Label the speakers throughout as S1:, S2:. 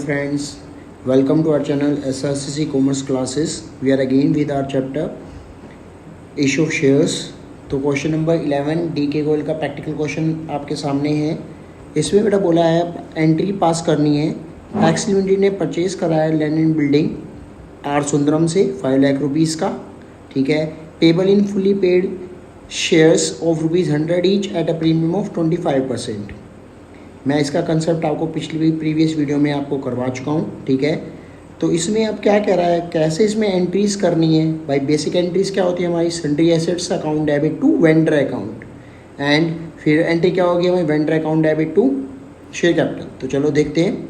S1: friends, welcome to our channel SRCC Commerce Classes. We are again with our chapter issue of shares. तो question number 11 D के गोयल का practical question आपके सामने है। इसमें बेटा बोला है एंट्री पास करनी है। एक्स लिमिटेड ने परचेज कराया land and building R Sundaram से 5 लाख रुपीज़ का, ठीक है। Payable in fully paid shares of ₹100 each at a premium of 25%। मैं इसका कंसेप्ट आपको पिछली प्रीवियस वीडियो में आपको करवा चुका हूँ, ठीक है। तो इसमें अब क्या कह रहा है, कैसे इसमें एंट्रीज करनी है। भाई बेसिक एंट्रीज क्या होती है हमारी, sundry assets account debit to vendor account, and फिर एंट्री क्या होगी हमारी, vendor account debit to share capital. तो चलो देखते हैं।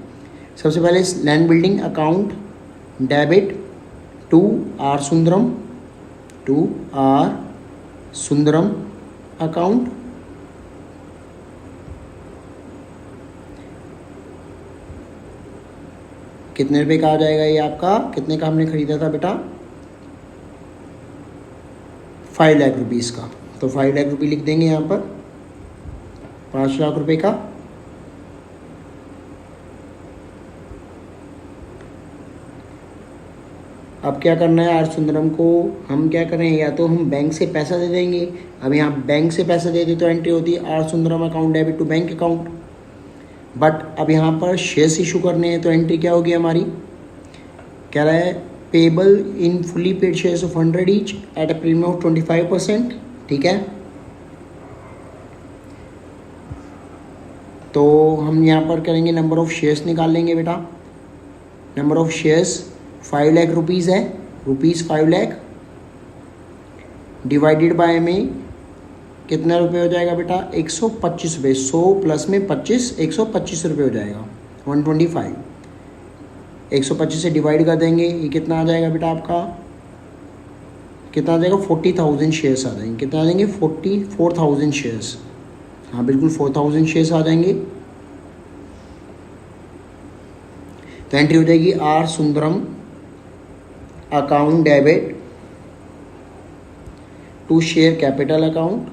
S1: सबसे पहले land building account debit to R Sundaram account, कितने रुपए का आ जाएगा ये आपका, कितने का हमने खरीदा था बेटा, 5 लाख रुपीज़ का। तो 5 लाख रुपये लिख देंगे यहाँ पर, 5 लाख रुपए का। अब क्या करना है, आर सुंदरम को हम क्या करें, या तो हम बैंक से पैसा दे देंगे। अब यहाँ बैंक से पैसा दे दे तो एंट्री होती है R Sundaram account debit to bank account. But अब यहाँ पर शेयर्स इशू करने हैं तो एंट्री क्या होगी हमारी, कह रहा है payable in fully paid shares of 100 each at a premium of 25%, ठीक है। तो हम यहाँ पर करेंगे नंबर ऑफ शेयर्स निकाल लेंगे बेटा। Number of shares 5 lakh rupees है, रुपीज़ 5 लाख डिवाइडेड बाय में कितना रुपये हो जाएगा बेटा, 125 रुपये। 100 प्लस में 25, 125 रुपये हो जाएगा, 125। 125 से डिवाइड कर देंगे, ये कितना आ जाएगा बेटा आपका, कितना आ जाएगा, 40,000 शेयर्स आ जाएंगे। कितना आ जाएंगे, 44,000 शेयर्स। हाँ बिल्कुल 4,000 शेयर्स आ जाएंगे। तो एंट्री हो जाएगी R Sundaram account debit to share capital account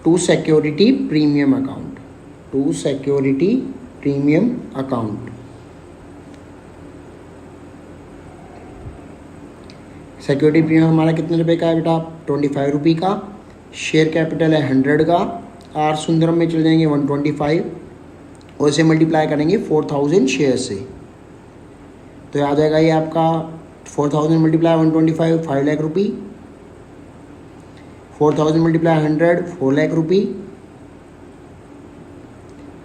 S1: to security premium account, to security premium account. Security premium हमारा कितने रुपए का है बेटा, 25 रुपये का। शेयर कैपिटल है 100 का। आर सुंदरम में चले जाएंगे 125 और इसे मल्टीप्लाई करेंगे 4,000 शेयर से। तो आ जाएगा ये आपका 4,000 मल्टीप्लाई 125, 5 लाख रुपये। 4,000 मल्टीप्लाई 100, 4 लाख रुपये।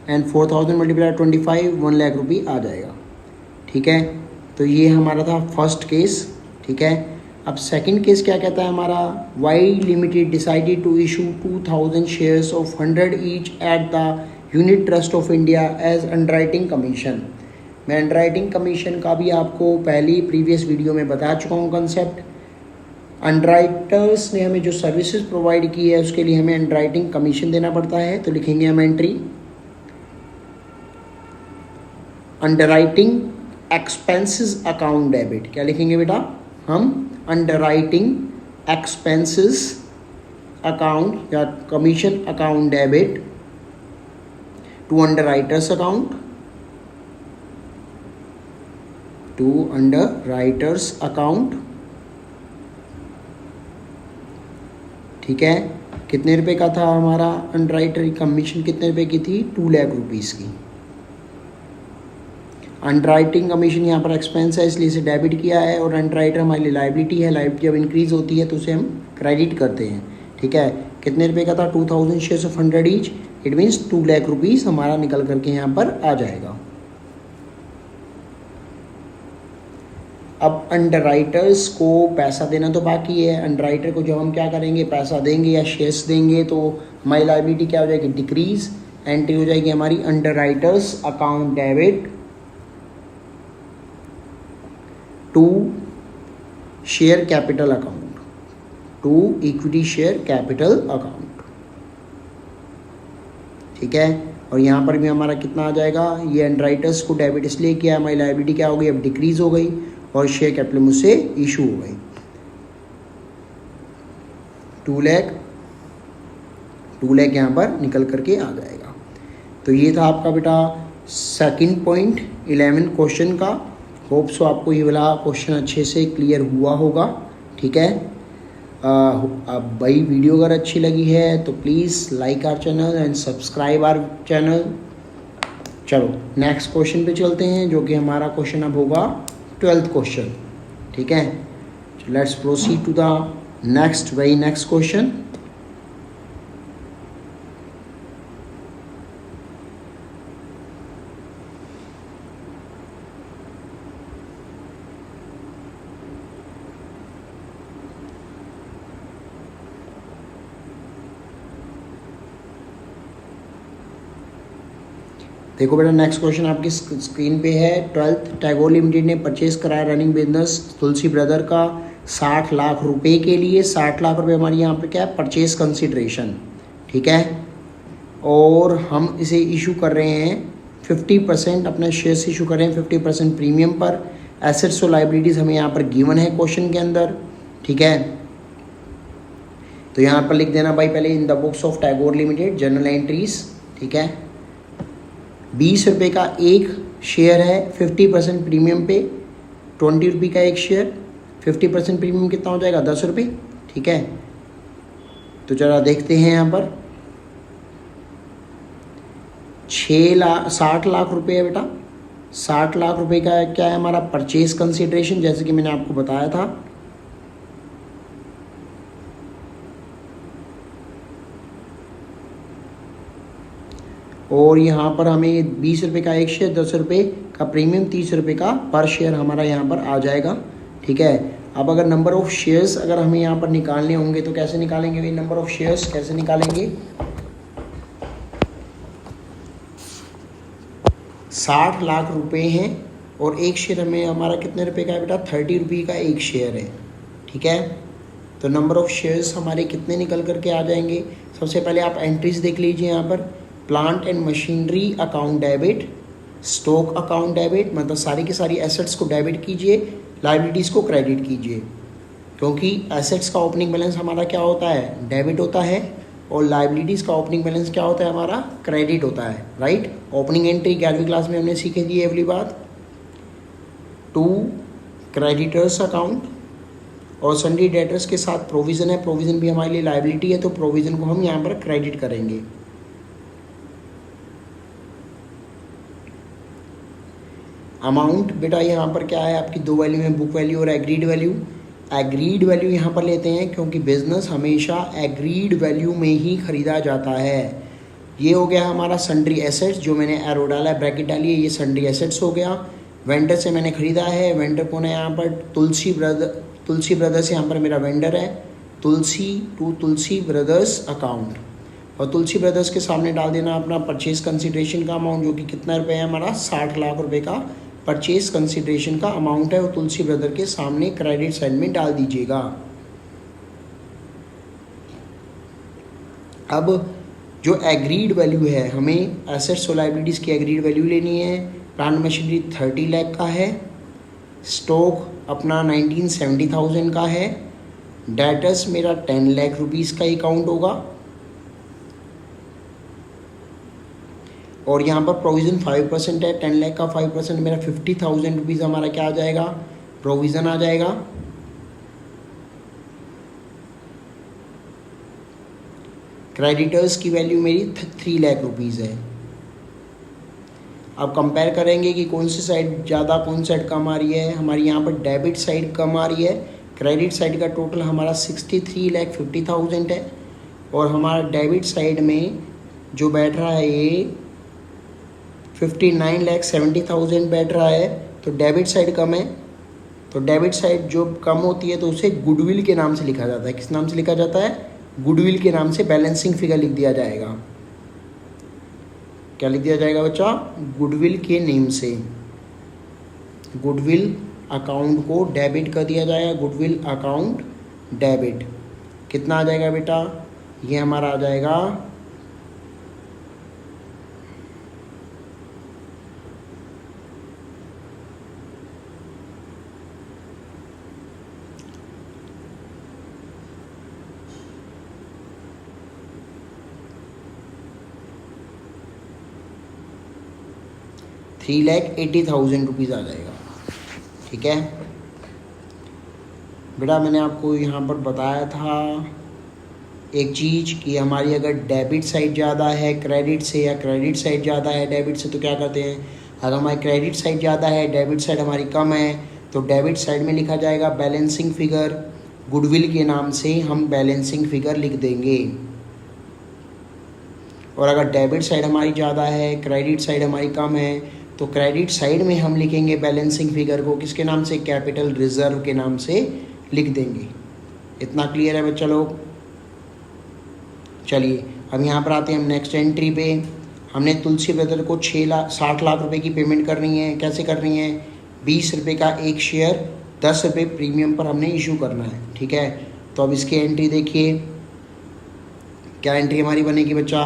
S1: एंड 4,000 मल्टीप्लाई 25, 1 लाख रुपये आ जाएगा, ठीक है। तो ये हमारा था फर्स्ट केस, ठीक है। अब सेकंड केस क्या कहता है हमारा, Y limited decided to issue 2,000 shares of 100 each at the unit trust of India as underwriting commission. मैं अंडरराइटिंग कमीशन का भी आपको पहली प्रीवियस वीडियो में बता चुका हूँ कंसेप्ट। अंडरराइटर्स ने हमें जो सर्विसेज प्रोवाइड की है उसके लिए हमें अंडरराइटिंग कमीशन देना पड़ता है। तो लिखेंगे हम entry underwriting expenses account debit. क्या लिखेंगे बेटा, हम अंडरराइटिंग एक्सपेंसेस अकाउंट या commission account debit to underwriters account, to underwriters account, ठीक है। कितने रुपए का था हमारा अंडरराइटर कमीशन, कितने रुपए की थी, 2 लाख रुपीज़ की। अंडरराइटिंग कमीशन यहाँ पर एक्सपेंस है इसलिए इसे डेबिट किया है, और अंडरराइटर हमारे लिए लाइबिलिटी है। लाइबिलिटी जब इंक्रीज होती है तो उसे हम क्रेडिट करते हैं, ठीक है। कितने रुपए का था, 2,000 shares of 100 each, it means 2 lakh rupees हमारा निकल करके यहाँ पर आ जाएगा। अब अंडरराइटर्स को पैसा देना तो बाकी है। अंडरराइटर को जब हम क्या करेंगे, पैसा देंगे या शेयर्स देंगे तो हमारी लायबिलिटी क्या हो जाएगी, डिक्रीज। एंट्री हो जाएगी हमारी underwriters account debit to share capital account, to equity share capital account, ठीक है। और यहाँ पर भी हमारा कितना आ जाएगा, ये अंडरराइटर्स को डेबिट इसलिए किया, हमारी लायबिलिटी क्या हो गई, अब डिक्रीज हो गई और शेयर कैपिटल मुझसे इशू हो गई। 2 लाख यहाँ पर निकल करके आ जाएगा। तो ये था आपका बेटा सेकंड पॉइंट 11 क्वेश्चन का। होप सो आपको ये वाला क्वेश्चन अच्छे से क्लियर हुआ होगा। ठीक है, अब भाई वीडियो अगर अच्छी लगी है तो please like our channel and subscribe our channel. चलो नेक्स्ट क्वेश्चन पे चलते हैं, जो कि हमारा क्वेश्चन अब होगा 12th क्वेश्चन। ठीक है, let's proceed to the next question. देखो बेटा, नेक्स्ट क्वेश्चन आपकी स्क्रीन पे है। 12th टैगोर लिमिटेड ने परचेज कराया रनिंग बिजनेस तुलसी ब्रदर का 60 लाख रुपए के लिए। 60 लाख रुपए हमारी यहाँ पे क्या है, परचेज कंसिडरेशन। ठीक है, और हम इसे इशू कर रहे हैं 50% अपने शेयर्स इशू कर रहे हैं 50% प्रीमियम पर। एसेट्स और लाइबिलिटीज़ हमें यहाँ पर गिवन है क्वेश्चन के अंदर। ठीक है, तो यहाँ पर लिख देना भाई पहले in the books of Tagore limited journal entries. ठीक है, 20 रुपये का एक शेयर है 50% प्रीमियम पे, 20 रुपये का एक शेयर 50% प्रीमियम कितना हो जाएगा, 10 रुपये। ठीक है, तो जरा देखते हैं यहाँ पर 60 लाख रुपये है बेटा। 60 लाख रुपये का क्या है हमारा परचेज कंसिडरेशन, जैसे कि मैंने आपको बताया था। और यहाँ पर हमें 20 रुपये का एक शेयर, 10 रुपये का प्रीमियम, 30 रुपये का पर शेयर हमारा यहाँ पर आ जाएगा। ठीक है, अब अगर नंबर ऑफ शेयर्स अगर हमें यहाँ पर निकालने होंगे तो कैसे निकालेंगे भाई, नंबर ऑफ शेयर्स कैसे निकालेंगे। 60 लाख रुपए हैं और एक शेयर हमें हमारा कितने रुपए का है बेटा, 30 रुपये का एक शेयर है। ठीक है, तो नंबर ऑफ शेयर्स हमारे कितने निकल करके आ जाएंगे। सबसे पहले आप एंट्रीज देख लीजिए यहाँ पर। Plant and machinery account debit, stock account debit, मतलब सारी की सारी एसेट्स को डेबिट कीजिए, लाइबिलिटीज़ को क्रेडिट कीजिए, क्योंकि एसेट्स का ओपनिंग बैलेंस हमारा क्या होता है, डेबिट होता है, और लाइबिलिटीज़ का ओपनिंग बैलेंस क्या होता है हमारा, क्रेडिट होता है। राइट, ओपनिंग एंट्री 11वीं क्लास में हमने सीखी थी अगली बात। टू क्रेडिटर्स अकाउंट और सन्डी डेटर्स के साथ प्रोविज़न है, प्रोविज़न भी हमारे लिए लाइबिलिटी है, तो प्रोविज़न को हम यहाँ पर क्रेडिट करेंगे। अमाउंट बेटा यहाँ पर क्या है आपकी, दो वैल्यू है, बुक वैल्यू और एग्रीड वैल्यू। एग्रीड वैल्यू यहाँ पर लेते हैं क्योंकि बिजनेस हमेशा एग्रीड वैल्यू में ही ख़रीदा जाता है। ये हो गया हमारा सन्ड्री एसेट्स, जो मैंने एरो डाला है, ब्रैकेट डाली है, ये सन्ड्री एसेट्स हो गया। वेंडर से मैंने ख़रीदा है, वेंडर कौन है यहाँ पर, तुलसी ब्रदर्स यहाँ पर मेरा वेंडर है। तुलसी ब्रदर्स अकाउंट, और तुलसी ब्रदर्स के सामने डाल देना अपना परचेज कंसिडरेशन का अमाउंट, जो कि कितना रुपये है हमारा, 60 लाख रुपए का परचेज कंसिडरेशन का अमाउंट है, और तुलसी ब्रदर के सामने क्रेडिट साइड में डाल दीजिएगा। अब जो एग्रीड वैल्यू है, हमें एसेट्स और लाइबिलिटीज़ की एग्रीड वैल्यू लेनी है। प्लांट मशीनरी 30 लाख का है, स्टॉक अपना 1970,000 का है, डेटर्स मेरा 10 लाख रुपीज़ का अकाउंट होगा, और यहाँ पर प्रोविज़न 5% है। 10 लाख का 5% मेरा 50,000 रुपीज़ हमारा क्या आ जाएगा, प्रोविज़न आ जाएगा। क्रेडिटर्स की वैल्यू मेरी 3 लाख रुपीज़ है। अब कंपेयर करेंगे कि कौन सी साइड ज़्यादा, कौन सी साइड कम आ रही है। हमारी यहाँ पर डेबिट साइड कम आ रही है। क्रेडिट साइड का टोटल हमारा 63,50,000 है, और हमारा डेबिट साइड में जो बैठ रहा है ये 59,70,000 बैठ रहा है। तो डेबिट साइड कम है, तो डेबिट साइड जो कम होती है तो उसे गुडविल के नाम से लिखा जाता है। किस नाम से लिखा जाता है, गुडविल के नाम से बैलेंसिंग फिगर लिख दिया जाएगा। क्या लिख दिया जाएगा बच्चा, गुडविल के नेम से। गुडविल अकाउंट को डेबिट कर दिया जाएगा, गुडविल अकाउंट डेबिट। कितना आ जाएगा बेटा, ये हमारा आ जाएगा 3,80,000 रुपीज़ आ जाएगा। ठीक है बेटा, मैंने आपको यहाँ पर बताया था एक चीज़ कि हमारी अगर डेबिट साइड ज़्यादा है क्रेडिट से या क्रेडिट साइड ज़्यादा है डेबिट से तो क्या करते हैं, अगर हमारी क्रेडिट साइड ज़्यादा है डेबिट साइड हमारी कम है तो डेबिट साइड में लिखा जाएगा बैलेंसिंग फिगर, गुडविल के नाम से हम बैलेंसिंग फिगर लिख देंगे। और अगर डेबिट साइड हमारी ज़्यादा है क्रेडिट साइड हमारी कम है तो क्रेडिट साइड में हम लिखेंगे बैलेंसिंग फिगर को किसके नाम से, कैपिटल रिजर्व के नाम से लिख देंगे। इतना क्लियर है बच्चा लोग? चलिए अब यहाँ पर आते हैं हम नेक्स्ट एंट्री पे। हमने तुलसी ब्रदर को 60 लाख रुपए की पेमेंट करनी है। कैसे करनी है, 20 रुपये का एक शेयर 10 रुपये प्रीमियम पर हमने इशू करना है। ठीक है, तो अब इसकी एंट्री देखिए, क्या एंट्री हमारी बनेगी बच्चा,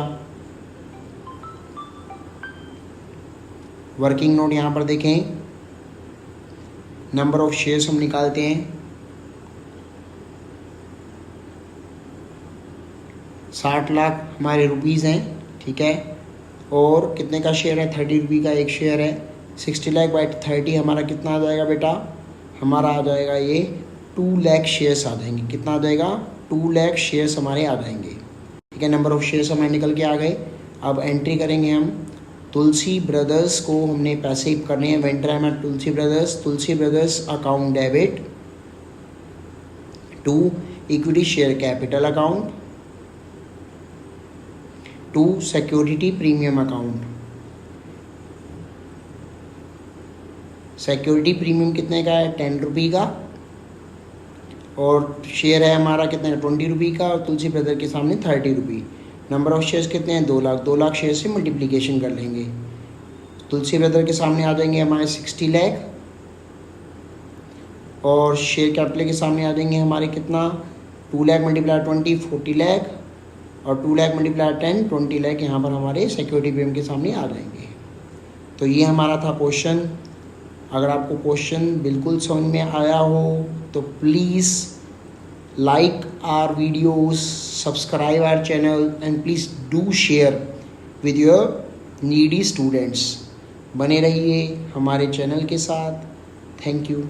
S1: वर्किंग नोट यहाँ पर देखें, नंबर ऑफ शेयर्स हम निकालते हैं, 60 लाख हमारे रुपीज़ हैं। ठीक है, और कितने का शेयर है, 30 रुपये का एक शेयर है। 60 लाख बाई 30 हमारा कितना आ जाएगा बेटा, हमारा आ जाएगा ये 2 लाख शेयर्स आ जाएंगे। कितना आ जाएगा, 2 लाख शेयर्स हमारे आ जाएंगे। ठीक है, नंबर ऑफ शेयर्स हमारे निकल के आ गए। अब एंट्री करेंगे हम, तुलसी ब्रदर्स को हमने पैसे करने हैं, वेंटर है Tulsi brothers account debit to equity share capital account to security premium account. Security premium कितने का है, 10 रुपये का, और शेयर है हमारा कितने का, 20 रुपये का, और तुलसी ब्रदर के सामने 30 रुपये। नंबर ऑफ शेयर्स कितने हैं, 2 लाख। 2 लाख शेयर से मल्टीप्लिकेशन कर लेंगे, तुलसी ब्रदर के सामने आ जाएंगे हमारे 60 लाख, और शेयर कैपिटल के सामने आ जाएंगे हमारे कितना, 2 लाख मल्टीप्लाई 20 40 लाख, और 2 लाख मल्टीप्लाई 10 20 लाख यहाँ पर हमारे सिक्योरिटी प्रीमियम के सामने आ जाएंगे। तो ये हमारा था क्वेश्चन। अगर आपको क्वेश्चन बिल्कुल समझ में आया हो तो please like our videos, subscribe our channel and please do share with your needy students। बने रहिए हमारे चैनल के साथ। Thank you.